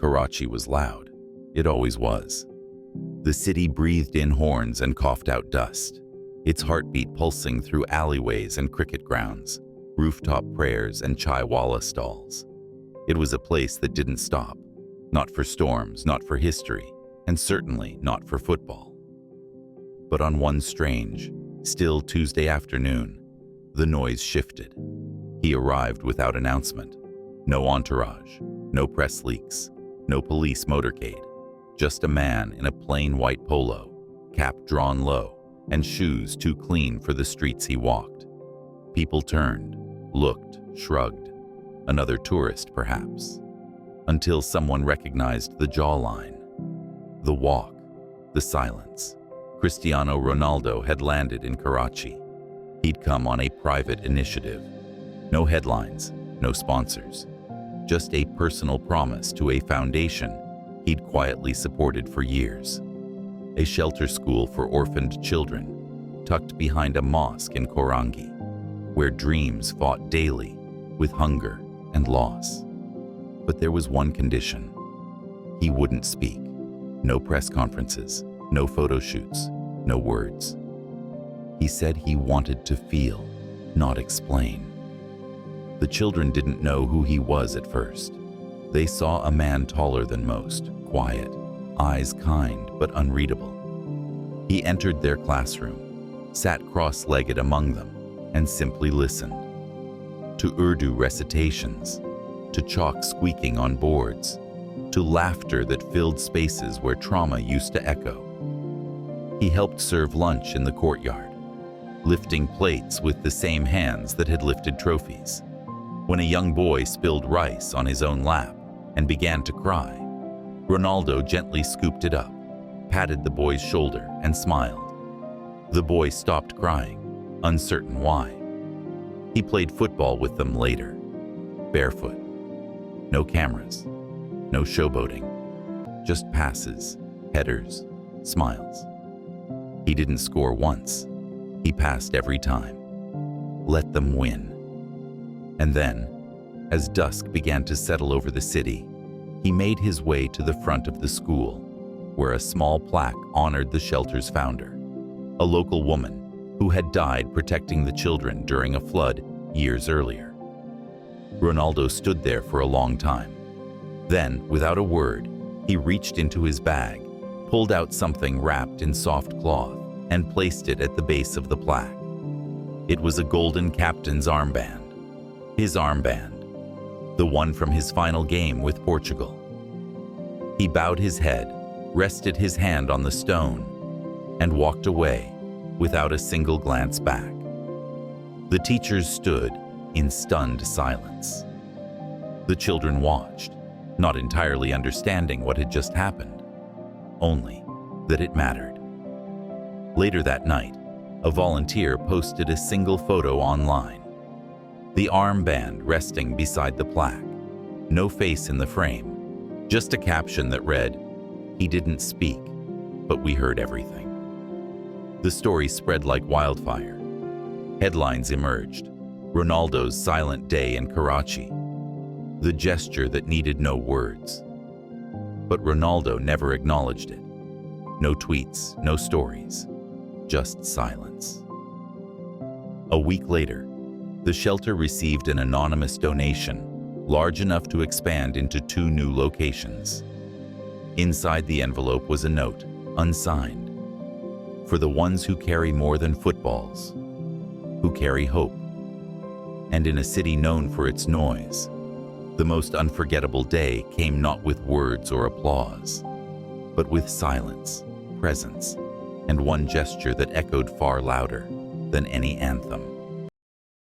Karachi was loud. It always was. The city breathed in horns and coughed out dust, its heartbeat pulsing through alleyways and cricket grounds, rooftop prayers and chaiwala stalls. It was a place that didn't stop, not for storms, not for history, and certainly not for football. But on one strange, still Tuesday afternoon, the noise shifted. He arrived without announcement. No entourage, no press leaks, no police motorcade. Just a man in a plain white polo, cap drawn low, and shoes too clean for the streets he walked. People turned, looked, shrugged. Another tourist, perhaps. Until someone recognized the jawline. The walk, the silence. Cristiano Ronaldo had landed in Karachi. He'd come on a private initiative. No headlines, no sponsors. Just a personal promise to a foundation he'd quietly supported for years. A shelter school for orphaned children, tucked behind a mosque in Korangi, where dreams fought daily with hunger and loss. But there was one condition. He wouldn't speak. No press conferences, no photo shoots, no words. He said he wanted to feel, not explain. The children didn't know who he was at first. They saw a man taller than most, quiet, eyes kind but unreadable. He entered their classroom, sat cross-legged among them, and simply listened. To Urdu recitations, to chalk squeaking on boards, to laughter that filled spaces where trauma used to echo. He helped serve lunch in the courtyard, lifting plates with the same hands that had lifted trophies. When a young boy spilled rice on his own lap and began to cry, Ronaldo gently scooped it up, patted the boy's shoulder, and smiled. The boy stopped crying, uncertain why. He played football with them later, barefoot. No cameras, no showboating, just passes, headers, smiles. He didn't score once. He passed every time. Let them win. And then, as dusk began to settle over the city, he made his way to the front of the school, where a small plaque honored the shelter's founder, a local woman who had died protecting the children during a flood years earlier. Ronaldo stood there for a long time. Then, without a word, he reached into his bag, pulled out something wrapped in soft cloth, and placed it at the base of the plaque. It was a golden captain's armband. His armband, the one from his final game with Portugal. He bowed his head, rested his hand on the stone, and walked away without a single glance back. The teachers stood in stunned silence. The children watched, not entirely understanding what had just happened, only that it mattered. Later that night, a volunteer posted a single photo online. The armband resting beside the plaque, no face in the frame, just a caption that read, "He didn't speak, but we heard everything." The story spread like wildfire. Headlines emerged. Ronaldo's silent day in Karachi. The gesture that needed no words. But Ronaldo never acknowledged it. No tweets, no stories, just silence. A week later, the shelter received an anonymous donation, large enough to expand into 2 new locations. Inside the envelope was a note, unsigned, for the ones who carry more than footballs, who carry hope. And in a city known for its noise, the most unforgettable day came not with words or applause, but with silence, presence, and one gesture that echoed far louder than any anthem.